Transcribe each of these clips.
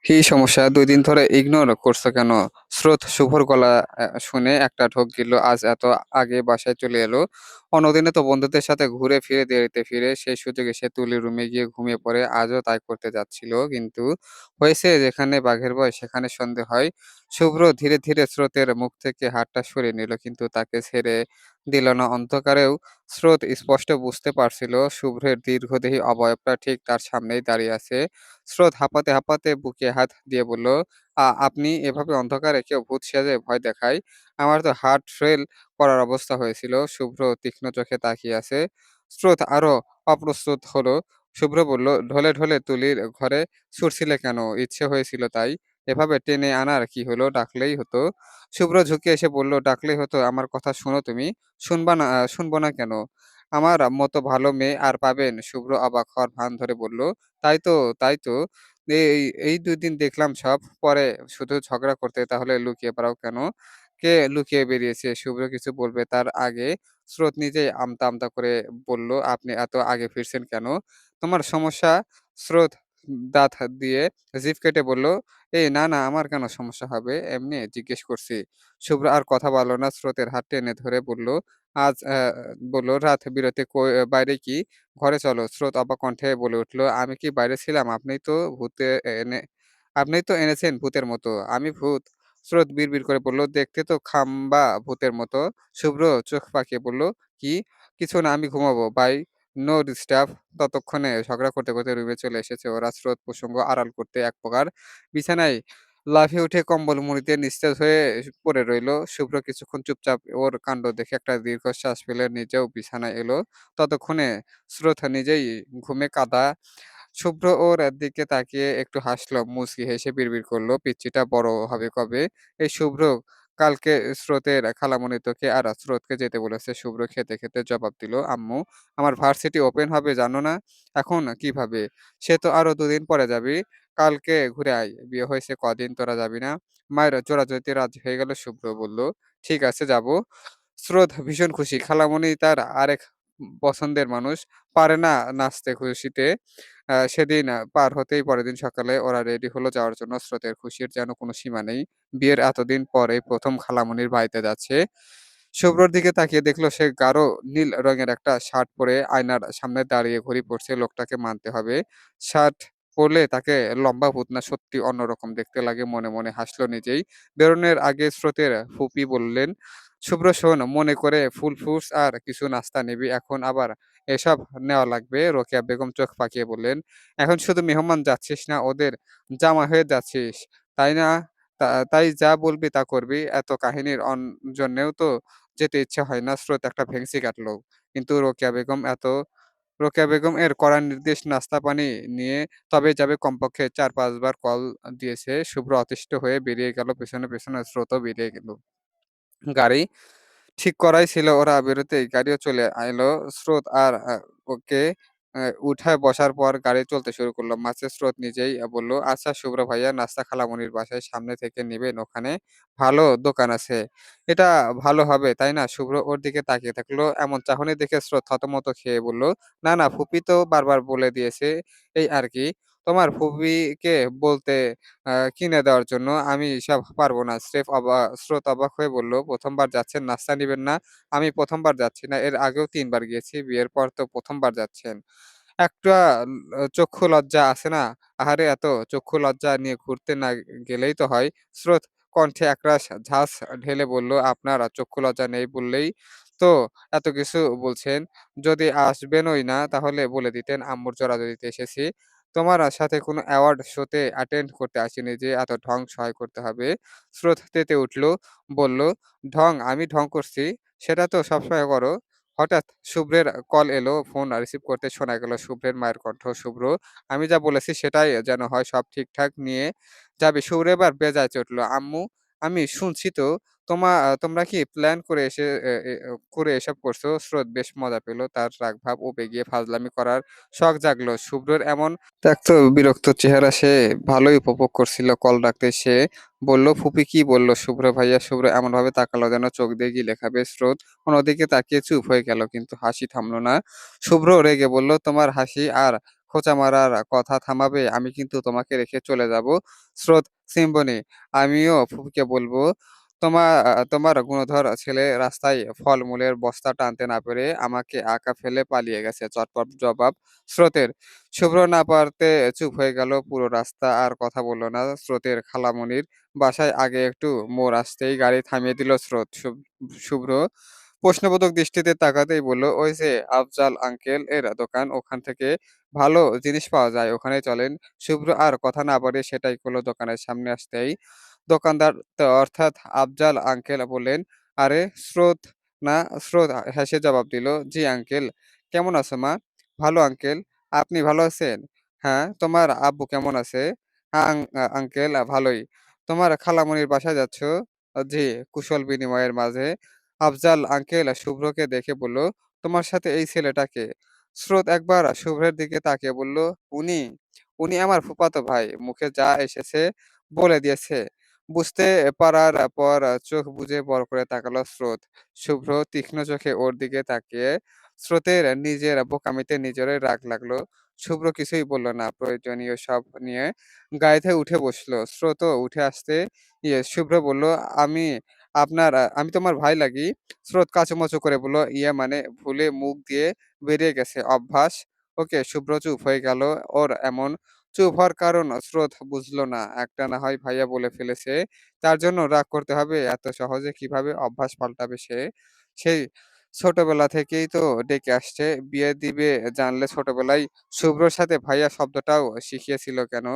কি সমস্যা? ২ দিন ধরে ইগনোর করছো কেন? স্রোত শুভর গলা শুনে একটা ঢোক গিলল। আজ এত আগে বাসায় চলে এলো। অন্যদিনে তো বন্ধুদের সাথে ঘুরে ফিরে দেরিতে ফিরে সেই সুযোগে সে তুলির রুমে গিয়ে ঘুমিয়ে পড়ে। আজও তাই করতে যাচ্ছিল। কিন্তু হয়েছে যেখানে বাঘের ভয় সেখানে সন্দেহ হয়। শুভ্র ধীরে, ধীরে স্রোতের মুখ থেকে হাতটা সরিয়ে নিল কিন্তু তাকে ছেড়ে দিল না। অন্ধকারেও স্রোত স্পষ্ট বুঝতে পারছিল শুভ্রের দীর্ঘদেহী অবয়বটা ঠিক তার সামনেই দাঁড়িয়ে আছে। স্রোত হাঁপাতে, হাঁপাতে বুকে হাত দিয়ে বলল, আপনি এভাবে অন্ধকারে কেউ ভূত সেজে ভয় দেখায়? আমার তো হার্ট ফেল করার অবস্থা হয়েছিল।" শুভ্র তীক্ষ্ণ চোখে তাকিয়ে আছে। স্রোত আরো অপ্রস্তুত হলো। শুভ্র বলল, "ঢলে, ঢলে তুলির ঘরে ছুটছিলে কেন? ইচ্ছে হয়েছিল তাই? এভাবে টেনে আনার কি হলো? ডাকলেই হতো।" শুভ্র ঝুঁকে এসে বলল, "ডাকলেই হতো? আমার কথা শোনো তুমি।" "শুনবা না শুনবো না কেন? আমার মতো ভালো মেয়ে আর পাবেন?" শুভ্র অবাক হওয়ার ভান ধরে বলল, "তাই তো, তাই তো। এই ২ দিন দেখলাম সব। পরে শুধু ঝগড়া করতে। তাহলে লুকিয়ে বেড়াও কেন? কে লুকিয়ে বেরিয়েছে?" শুভ্র কিছু বলবে তার আগে স্রোত নিজেই আমতা, আমতা করে বলল, "আপনি এত আগে ফিরছেন কেন? তোমার সমস্যা?" স্রোত দাঁত দিয়ে জিভ কেটে বলল, "এই না, না আমার কেন সমস্যা হবে? এমনি জিজ্ঞেস করছি।" শুভ্র আর কথা বাড়ল না। স্রোতের হাত টেনে ধরে বলল, "আজ" বলল, "রাত বিরেতে বাইরে কি? ঘরে চলো।" স্রোত অবাক কণ্ঠে বলে উঠল, "আমি কি বাইরে ছিলাম? আপনিই তো এনেছেন ভূতের মতো। আমি ভূত?" স্রোত বিড়বিড় করে বলল, "দেখতে তো খাম্বা ভূতের মতো।" শুভ্র চোখ পাকিয়ে বলল, "কি? কিছু না, আমি ঘুমাবো। Bye, no disturb." ততক্ষণে ঝগড়া করতে, করতে রুমে চলে এসেছে ওরা। স্রোত প্রসঙ্গ আড়াল করতে এক প্রকার বিছানায় লাফিয়ে উঠে কম্বল মুড়িতে নিস্তেজ হয়ে পড়ে রইল। শুভ্র কিছুক্ষণ চুপচাপ ওর কাণ্ড দেখে একটা দীর্ঘশ্বাস ফেলে নিজেও বিছানায় এলো। ততক্ষণে স্রোত নিজেই ঘুমে কাঁদা। শুভ্র ওর দিকে তাকিয়ে একটু হাসল। মুচকি হেসে বিড়বিড় করল, "পিচ্চিটা বড় হবে কবে?" এই শুভ্র কালকে স্রোতের খালামণি তোকে আর স্রোতকে যেতে বলেছে। শুভ্র খেতে, খেতে জবাব দিল, "আম্মু, আমার ভার্সিটি ওপেন হবে জানো না? এখন কিভাবে? সে তো আরো ২ দিন পরে যাবি। কালকে ঘুরে আয়। বিয়ে হয়েছে কদিন, তোরা যাবি না?" মায়ের জোরাজুরিতে রাজি হয়ে গেল। শুভ্র বলল, "ঠিক আছে যাবো।" স্রোত ভীষণ খুশি। খালামণি তার আরেক পছন্দের মানুষ। পারে না নাচতে খুশিতে। সেদিন পার হতেই পরের দিন সকালে ওরা রেডি হলো যাওয়ার জন্য। স্রোতের খুশির যেন কোনো সীমা নেই। বিয়ের এতদিন পরে ১ম খালামণির বাড়িতে যাচ্ছে। শুভ্রর দিকে তাকিয়ে দেখল সে গাঢ় নীল রঙের একটা শার্ট পরে আয়নার সামনে দাঁড়িয়ে ঘড়ি পড়ছে। লোকটাকে মানতে হবে। শার্ট পরলে তাকে লম্বা ভূত না সত্যি অন্যরকম দেখতে লাগে। মনে, মনে হাসল নিজেই। বেরোনোর আগে স্রোতের ফুপি বললেন, "শুভ্র শোন, মনে করে ফুল ফ্রুটস আর কিছু নাস্তা নিবি। এখন আবার এসব নেওয়া লাগবে।" রোকেয়া বেগম চোখ পাকিয়ে বললেন, "এখন শুধু মেহমান যাচ্ছিস না, ওদের জামাই হয়ে যাচ্ছিস। তাই না? তাই যা বলবি তা করবি। এত কাহিনীর জন্যেও তো যেতে ইচ্ছা হয় না।" স্রোত একটা ভেংচি কাটল। কিন্তু রোকেয়া বেগম এর কড়া নির্দেশ নাস্তা পানি নিয়ে তবেই যাবে। কমপক্ষে ৪-৫ বার কল দিয়েছে। শুভ্র অতিষ্ঠ হয়ে বেরিয়ে গেল। পেছনে, পেছনে স্রোতও বেরিয়ে গেল। গাড়ি ঠিক করাই ছিল। ওরা বেরোতেই গাড়িও চলে এলো। স্রোত আর ওকে উঠায় বসার পর গাড়ি চলতে শুরু করল। মাঝে স্রোত নিজেই বলল, "আচ্ছা শুভ্র ভাইয়া, নাস্তা খালামণির বাসায় সামনে থেকে নিবেন? ওখানে ভালো দোকান আছে। এটা ভালো হবে, তাই না?" শুভ্র ওর দিকে তাকিয়ে থাকলো। এমন চাহনি দেখে স্রোত থতমত খেয়ে বলল, "না, না, ফুপি তো বারবার বলে দিয়েছে, এই আরকি। তোমার ফুপিকে বলতে কিনে দেওয়ার জন্য। আমি এসব পারব না।" স্রোত অবাক হয়ে বলল, "১ম বার যাচ্ছেন, নাস্তা নিবেন না?" "আমি ১ম বার যাচ্ছি না। এর আগেও ৩ বার গিয়েছি। বিয়ের পর তো ১ম বার যাচ্ছেন। একটা চক্ষু লজ্জা আছে না? আহারে, এত চক্ষু লজ্জা নিয়ে ঘুরতে না গেলেই তো হয়।" স্রোত কণ্ঠে একরাশ ঝাঁজ ঢেলে বলল, "আপনার চক্ষু লজ্জা নেই বললেই তো এত কিছু বলছেন। যদি আসবেনই না তাহলে বলে দিতেন আম্মুর জোরাজুরিতে এসেছি। তোমার সাথে কোনো অ্যাওয়ার্ড শোতে অ্যাটেন্ড করতে আসিনি যে এত ঢং সহায় করতে হবে।" স্রোত তেতে উঠল, বলল, "ঢং? আমি ঢং করছি? সেটা তো সবসময় করো।" হঠাৎ শুভ্রের কল এলো। ফোন রিসিভ করতে শোনা গেল শুভ্রের মায়ের কণ্ঠ। "শুভ্র, আমি যা বলেছি সেটাই যেন হয়। সব ঠিকঠাক নিয়ে যাবি?" শুভ্র এবার বেজায় চটল। "আম্মু, আমি শুনছি তো। তোমরা কি প্ল্যান করে এসে এ এ করে এসব করছো?" স্রোত বেশ মজা পেল। তার রাগভাব উবে গিয়ে ফাজলামি করার শখ জাগলো। শুভ্রর এমন ত্যক্ত বিরক্ত চেহারা সে ভালোই উপভোগ করছিল। কল রাখতে সে বলল, "ফুপি কি বলল শুভ্র ভাইয়া?" শুভ্র এমনভাবে তাকালো যেন চোখ দিয়ে কি লেখাবে। স্রোত অন্যদিকে তাকিয়ে চুপ হয়ে গেল কিন্তু হাসি থামল না। শুভ্র রেগে বলল, "তোমার হাসি আর খোঁচা মারার কথা থামাবে, আমি কিন্তু তোমাকে রেখে চলে যাব। স্রোত সিম্বনি। আমিও ফুপিকে বলব, তোমার গুণধর ছেলে রাস্তায় ফলমূলের বস্তা টানতে না পেরে আমাকে একা ফেলে পালিয়ে গেছে। চটপট জবাব স্রোতের। শুভ্র না পারতে চুপ হয়ে গেল পুরো রাস্তা, আর কথা বলল না। স্রোতের খালামণির বাসায় আগে একটু মোড় আসতেই গাড়ি থামিয়ে দিল স্রোত। শুভ্র প্রশ্নবোধক দৃষ্টিতে তাকাতেই বলল, "ওই যে আফজাল আঙ্কেল এর দোকান, ওখান থেকে ভালো জিনিস পাওয়া যায়, ওখানে চলেন।" শুভ্র আর কথা না বাড়িয়ে সেটাই করল। দোকানের সামনে আসতেই দোকানদার অর্থাৎ আফজাল আঙ্কেল বললেন, "আরে স্রোত না?" স্রোত হেসে জবাব দিল, "জি আঙ্কেল। কেমন আছো মা?" "ভালো আঙ্কেল। আপনি ভালো আছেন?" "হ্যাঁ।" "তোমার আব্বু কেমন আছে?" "হ্যাঁ আঙ্কেল ভালোই।" "তোমার খালামণির বাসায় যাচ্ছ?" "জি।" কুশল বিনিময়ের মাঝে আফজাল আঙ্কেল শুভ্রকে দেখে বলল, "তোমার সাথে এই ছেলেটা কে?" স্রোত একবার শুভ্রের দিকে তাকিয়ে বলল, "উনি? উনি আমার ফুফাতো ভাই। মুখে যা এসেছে বলে দিয়েছে।" বুঝতে পারার পর চোখ বুজে বড় করে তাকালো স্রোত। শুভ্র তীক্ষ্ণ চোখে ওর দিকে তাকিয়ে স্রোতের নিজের বোকামিতে নিজেরই রাগ লাগলো। শুভ্র কিছুই বলল না। প্রয়োজনীয় সব নিয়ে গাড়িতে উঠে বসলো। স্রোতও উঠে আসতে শুভ্র বলল, আমি তোমার ভাই লাগি?" স্রোত কাচুমাচু করে বলল, "ইয়ে মানে ভুলে মুখ দিয়ে বেরিয়ে গেছে, অভ্যাস।" ওকে। শুভ্র চুপ হয়ে গেল। ওর এমন চুপ হওয়ার কারণ স্রোত বুঝল না। একটা না হয় ভাইয়া বলে ফেলেছে, তার জন্য রাগ করতে হবে? এত সহজে কিভাবে অভ্যাস পাল্টাবে সে? সেই ছোটবেলা থেকেই তো ডেকে আসছে। বিয়ে দিবে জানলে ছোটবেলায় শুভ্রর সাথে ভাইয়া শব্দটাও শিখিয়েছিল কেন?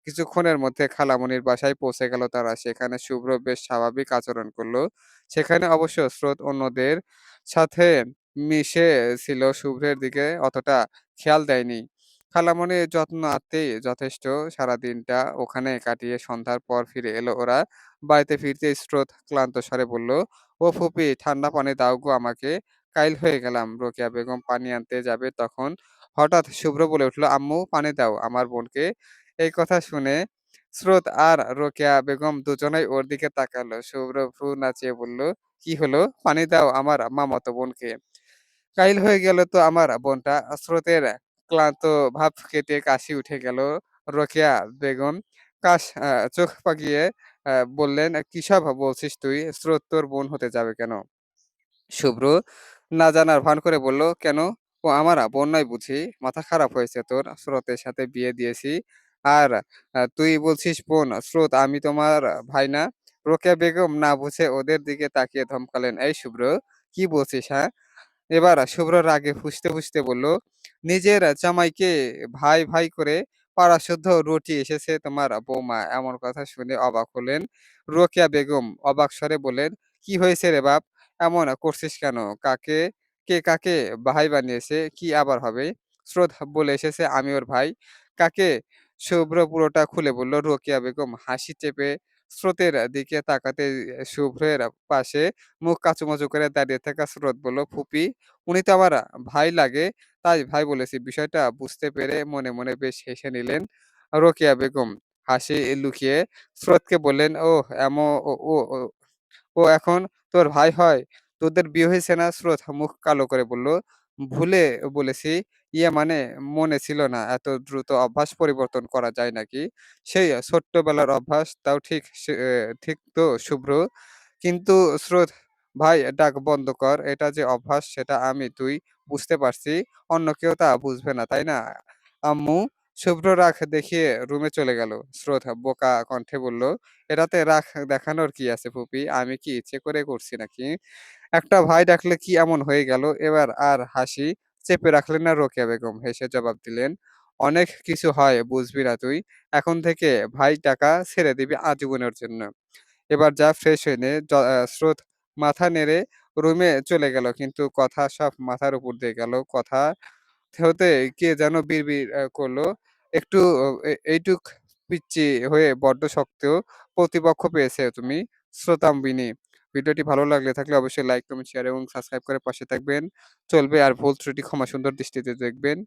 কিছুক্ষণের মধ্যে খালামণির বাসায় পৌঁছে গেল তারা। সেখানে শুভ্র বেশ স্বাভাবিক আচরণ করল। সেখানে অবশ্য স্রোত অন্যদের সাথে মিশে ছিল, শুভ্রের দিকে অতটা খেয়াল দেয়নি। খালামণির যত্ন আত্মেই যথেষ্ট। সারাদিনটা ওখানে কাটিয়ে সন্ধ্যার পর ফিরে এলো ওরা। বাড়িতে ফিরতেই স্রোত ক্লান্ত স্বরে বলল, "ও ফুপি, ঠান্ডা পানি দাও গো আমাকে, কাইল হয়ে গেলাম।" রোকেয়া বেগম পানি আনতে যাবে তখন হঠাৎ শুভ্র বলে উঠল, "আম্মু পানি দাও আমার বোনকে।" এই কথা শুনে স্রোত আর রোকেয়া বেগম দুজনেই ওর দিকে তাকালো। শুভ্র ভ্রু নাচিয়ে বলল, "কি হলো? পানি দাও আমার মামাতো বোনকে।" কাইল হয়ে গেল তো আমার বোনটা। স্রোতের ক্লান্ত ভাব কেটে কাশি উঠে গেল। রোকেয়া বেগম চোখ পাকিয়ে বললেন, "কিসব বলছিস তুই? স্রোত তোর বোন হতে যাবে কেন?" শুভ্র না জানার ভান করে বলল, "কেন? ও আমার বোন নয় বুঝি? মাথা খারাপ হয়েছে তোর? স্রোতের সাথে বিয়ে দিয়েছি। আর তুই বলছিস বোন? স্রোত, আমি তোমার ভাই না?" রোকেয়া বেগম না বুঝে ওদের দিকে তাকিয়ে ধমকালেন, "এই শুভ্র, কি বলছিস, হ্যাঁ?" এবার শুভ্র রাগে ফুঁসতে বলল, "নিজের জামাইকে ভাই, ভাই করে পাড়াসুদ্ধ রুটি এসেছে তোমার বৌমা।" এমন কথা শুনে অবাক হলেন রোকেয়া বেগম। অবাক স্বরে বললেন, "কি হয়েছে রে বাপ? এমন করছিস কেন? কে কাকে ভাই বানিয়েছে? কি আবার হবে?" স্রোত বলে এসেছে, "আমি ওর ভাই।" "কাকে?" শুভ্র পুরোটা খুলে বলল। রোকেয়া বেগম হাসি চেপে স্রোতের দিকে তাকাতে শুভ্রের পাশে মুখ কাচুমাচু করে দাঁড়িয়ে থাকা স্রোত বলল, "ফুপি, উনি তো আমার ভাই লাগে, তাই ভাই বলেছি।" বিষয়টা বুঝতে পেরে মনে বেশ হেসে নিলেন রোকেয়া বেগম। হাসি লুকিয়ে স্রোতকে বললেন, "ওহ! ও ও ও ও এখন তোর ভাই হয়? তোদের বিয়ে হয়েছে না?" স্রোত মুখ কালো করে বলল, "ভুলে বলেছি। ইয়ে মানে মনে ছিল না। এত দ্রুত অভ্যাস পরিবর্তন করা যায় নাকি?" "সেই ছোট্টবেলার অভ্যাস, তাও ঠিক তো শুভ্র? কিন্তু স্রোত ভাই ডাক বন্ধ কর। এটা যে অভ্যাস সেটা তুই বুঝতে পারছি। অন্য কেউ তা বুঝবে না, তাই না?" আম্মু শুভ্র রাগ দেখিয়ে রুমে চলে গেল। স্রোত বোকা কণ্ঠে বলল, "এটাতে রাগ দেখানোর কি আছে ফুপি? আমি কি ইচ্ছে করে করছি নাকি? একটা ভাই ডাকলে কি এমন হয়ে গেল?" এবার আর হাসি চেপে রাখলেন না রোকেয়া বেগম। হেসে জবাব দিলেন, "অনেক কিছু হয় বুঝবি না তুই। এখন থেকে ভাই ডাকা ছেড়ে দিবি আজীবনের জন্য। এবার যা ফ্রেশ হয়ে নে।" স্রোত মাথা নেড়ে রুমে চলে গেল। কিন্তু কথা সব মাথার উপর দিয়ে গেল। কথা হতে কে যেন বিড়বিড় করল, "একটু এইটুক পিচ্চি হয়ে বড্ড শক্ত প্রতিপক্ষ পেয়েছে তুমি, শ্রোতাম্বিনী।" ভিডিওটি ভালো লাগলে থাকলে অবশ্যই লাইক, কমেন্ট, শেয়ার এবং সাবস্ক্রাইব করে পাশে থাকবেন। চলবে, আর ভুল ত্রুটি ক্ষমা সুন্দর দৃষ্টিতে দেখবেন।